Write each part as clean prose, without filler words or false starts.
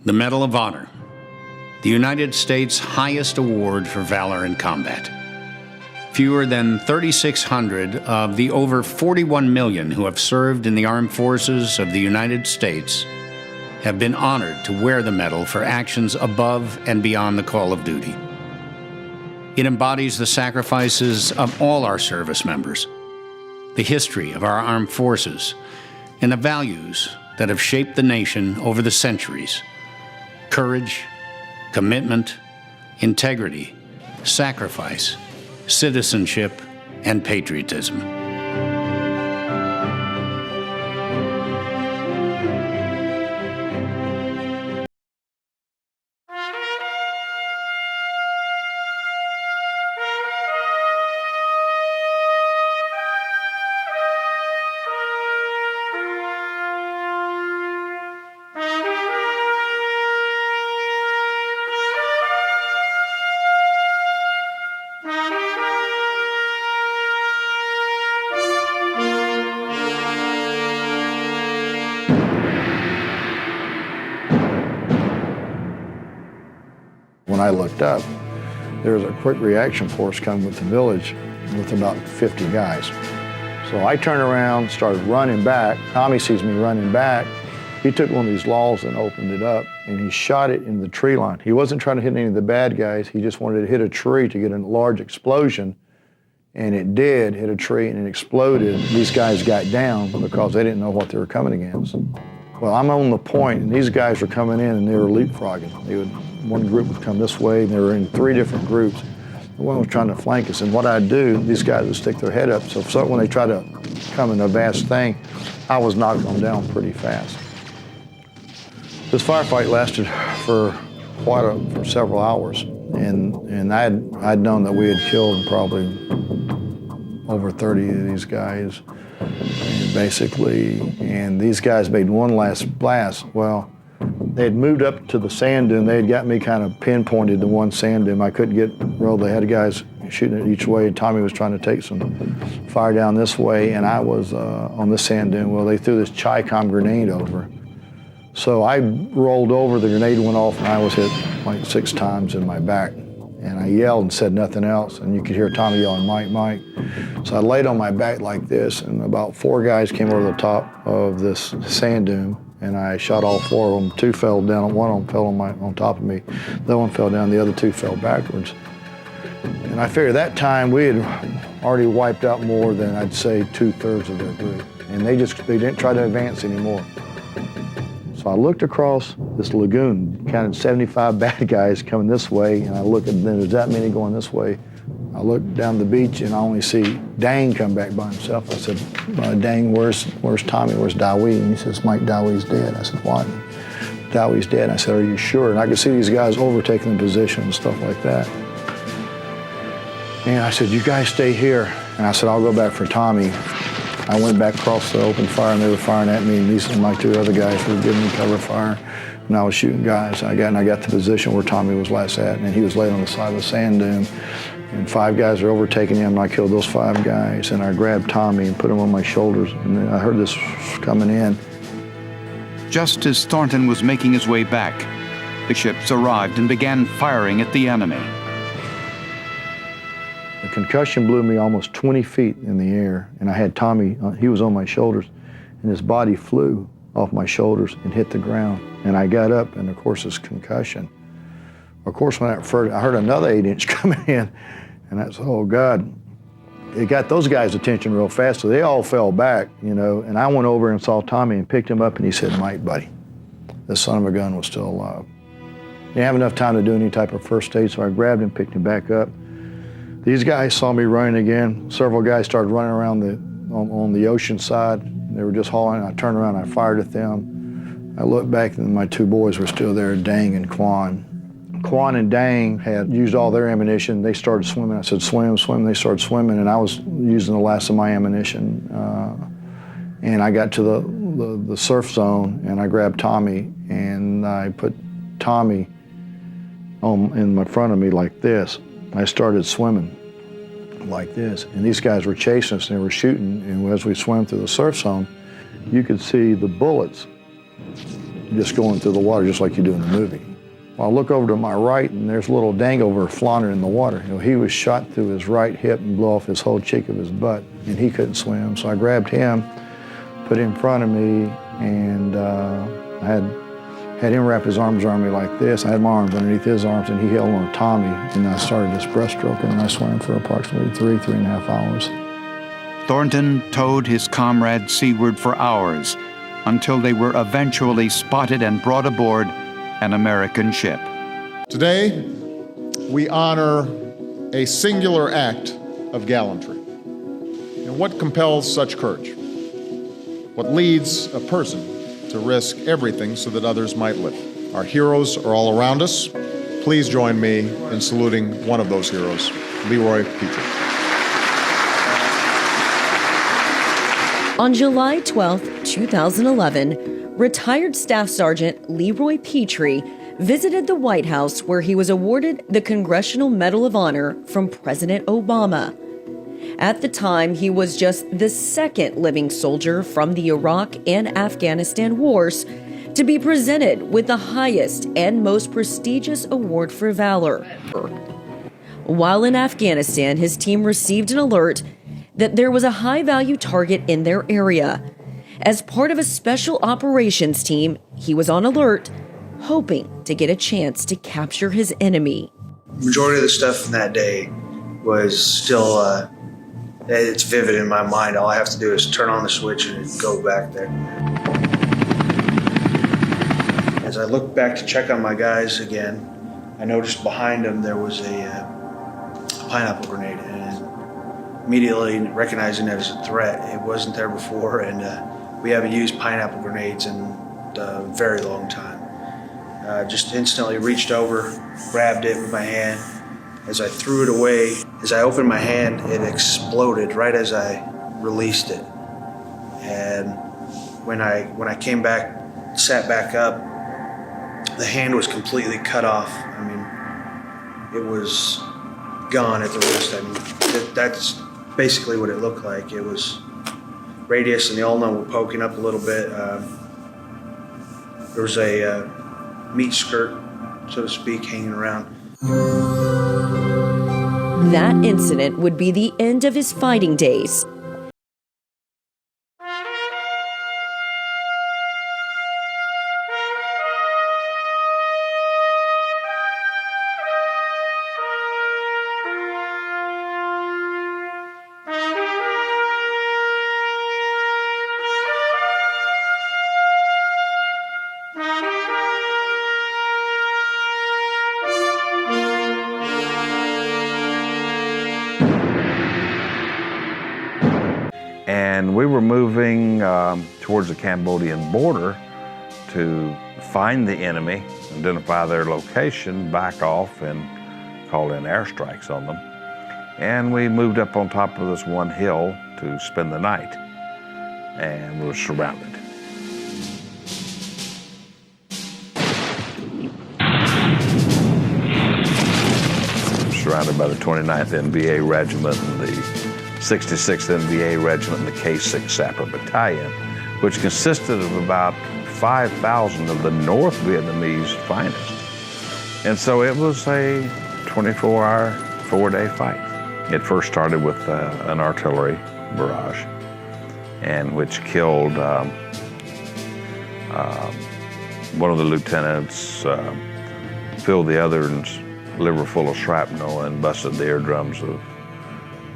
The Medal of Honor, the United States' highest award for valor in combat. Fewer than 3,600 of the over 41 million who have served in the armed forces of the United States have been honored to wear the medal for actions above and beyond the call of duty. It embodies the sacrifices of all our service members, the history of our armed forces, and the values that have shaped the nation over the centuries: courage, commitment, integrity, sacrifice, citizenship, and patriotism. When I looked up, there was a quick reaction force coming with the village with about 50 guys. So I turned around, started running back. Tommy sees me running back. He took one of these laws and opened it up, and he shot it in the tree line. He wasn't trying to hit any of the bad guys. He just wanted to hit a tree to get a large explosion, and it did hit a tree, and it exploded. These guys got down because they didn't know what they were coming against. Well, I'm on the point, and these guys were coming in, and they were leapfrogging. One group would come this way, and they were in 3 different groups. One was trying to flank us, and what I'd do, these guys would stick their head up, so when they tried to come in a vast thing, I was knocking them down pretty fast. This firefight lasted for several hours, and I'd known that we had killed probably over 30 of these guys, and these guys made one last blast. Well, they had moved up to the sand dune. They had got me kind of pinpointed to one sand dune. I couldn't get, well, they had guys shooting it each way. Tommy was trying to take some fire down this way, and I was on this sand dune. Well, they threw this Chi-Com grenade over. So I rolled over, the grenade went off, and I was hit like 6 times in my back. And I yelled and said nothing else, and you could hear Tommy yelling, "Mike, Mike." So I laid on my back like this, and about 4 guys came over the top of this sand dune, and I shot all 4 of them. 2 fell down, one of them fell on top of me. The other one fell down, the other 2 fell backwards. And I figured that time we had already wiped out more than, I'd say, 2/3 of their group. And they didn't try to advance anymore. So I looked across this lagoon, counted 75 bad guys coming this way, and I looked and there's that many going this way. I looked down the beach and I only see Dang come back by himself. I said, "Dang, where's Tommy? Where's Dawee?" And he says, "Mike, Dawee's dead." I said, "What?" "Dawee's dead." I said, "Are you sure?" And I could see these guys overtaking the position and stuff like that. And I said, "You guys stay here." And I said, "I'll go back for Tommy." I went back across the open fire, and they were firing at me, and these my 2 other guys were giving me cover fire, and I was shooting guys. I got the position where Tommy was last at, and he was laid on the side of the sand dune, and 5 guys were overtaking him, and I killed those 5 guys, and I grabbed Tommy and put him on my shoulders, and then I heard this coming in. Just as Thornton was making his way back, the ships arrived and began firing at the enemy. The concussion blew me almost 20 feet in the air, and I had Tommy, he was on my shoulders, and his body flew off my shoulders and hit the ground. And I got up, and of course, this concussion. Of course, when I heard another 8-inch coming in, and I said, "Oh God." It got those guys' attention real fast, so they all fell back, you know, and I went over and saw Tommy and picked him up, and he said, "Mike, buddy." The son of a gun was still alive. Didn't have enough time to do any type of first aid, so I grabbed him, picked him back up. These guys saw me running again. Several guys started running around on the ocean side. They were just hauling. I turned around, I fired at them. I looked back and my two boys were still there, Dang and Quan. Quan and Dang had used all their ammunition. They started swimming. I said, swim, swim. They started swimming, and I was using the last of my ammunition. And I got to the surf zone, and I grabbed Tommy, and I put Tommy in front of me like this. I started swimming like this, and these guys were chasing us, and they were shooting, and as we swam through the surf zone, you could see the bullets just going through the water, just like you do in the movie. Well, I look over to my right, and there's a little Dang over floundering in the water. You know, he was shot through his right hip and blew off his whole cheek of his butt, and he couldn't swim. So I grabbed him, put him in front of me, and I had him wrap his arms around me like this. I had my arms underneath his arms, and he held on to Tommy, and I started this breaststroke, and I swam for approximately 3.5 hours. Thornton towed his comrade seaward for hours until they were eventually spotted and brought aboard an American ship. Today, we honor a singular act of gallantry. And what compels such courage? What leads a person to risk everything so that others might live? Our heroes are all around us. Please join me in saluting one of those heroes, Leroy Petrie. On July 12, 2011, retired Staff Sergeant Leroy Petrie visited the White House, where he was awarded the Congressional Medal of Honor from President Obama. At the time, he was just the second living soldier from the Iraq and Afghanistan wars to be presented with the highest and most prestigious award for valor. While in Afghanistan, his team received an alert that there was a high-value target in their area. As part of a special operations team, he was on alert, hoping to get a chance to capture his enemy. Majority of the stuff from that day was still, it's vivid in my mind. All I have to do is turn on the switch and go back there. As I looked back to check on my guys again, I noticed behind them there was a pineapple grenade, and immediately recognizing it as a threat. It wasn't there before, and we haven't used pineapple grenades in a very long time. Just instantly reached over, grabbed it with my hand. As I threw it away, as I opened my hand, it exploded right as I released it. And when I came back, sat back up, the hand was completely cut off. I mean, it was gone at the wrist. I mean, that's basically what it looked like. It was radius and the ulna were poking up a little bit. There was a meat skirt, so to speak, hanging around. That incident would be the end of his fighting days. And we were moving towards the Cambodian border to find the enemy, identify their location, back off, and call in airstrikes on them. And we moved up on top of this one hill to spend the night, and we were surrounded. Surrounded by the 29th NVA Regiment and the 66th NVA Regiment and the K6 Sapper Battalion, which consisted of about 5,000 of the North Vietnamese finest. And so it was a 24-hour, 4-day fight. It first started with an artillery barrage, and which killed one of the lieutenants, filled the other's liver full of shrapnel, and busted the eardrums of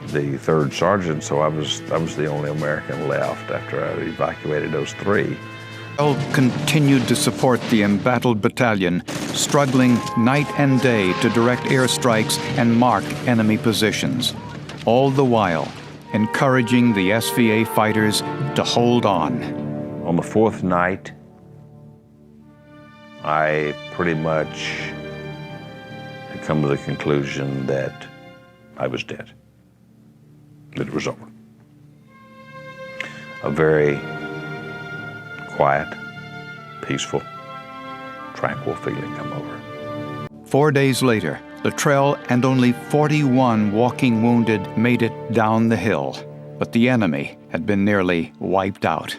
the third sergeant. So I was the only American left after I evacuated those three. Bell continued to support the embattled battalion, struggling night and day to direct airstrikes and mark enemy positions, all the while encouraging the SVA fighters to hold on. On the fourth night, I pretty much had come to the conclusion that I was dead, that it was over. A very quiet, peaceful, tranquil feeling come over. 4 days later, Luttrell and only 41 walking wounded made it down the hill, but the enemy had been nearly wiped out.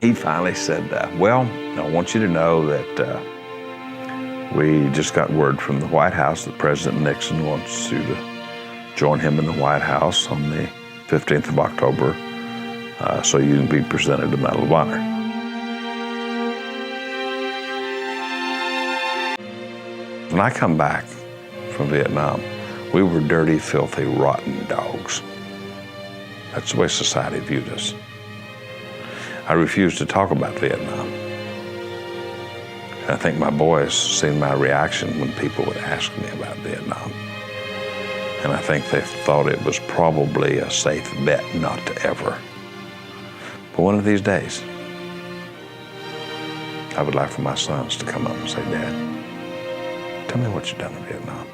He finally said, well, I want you to know that we just got word from the White House that President Nixon wants you to join him in the White House on the 15th of October so you can be presented the Medal of Honor. When I come back from Vietnam, we were dirty, filthy, rotten dogs. That's the way society viewed us. I refused to talk about Vietnam. And I think my boys seen my reaction when people would ask me about Vietnam. And I think they thought it was probably a safe bet not to ever. But one of these days, I would like for my sons to come up and say, Dad, tell me what you've done in Vietnam.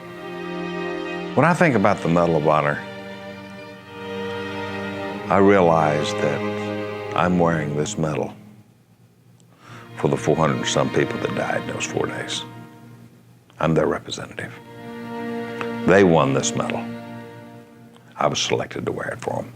When I think about the Medal of Honor, I realize that I'm wearing this medal for the 400 and some people that died in those 4 days. I'm their representative. They won this medal. I was selected to wear it for them.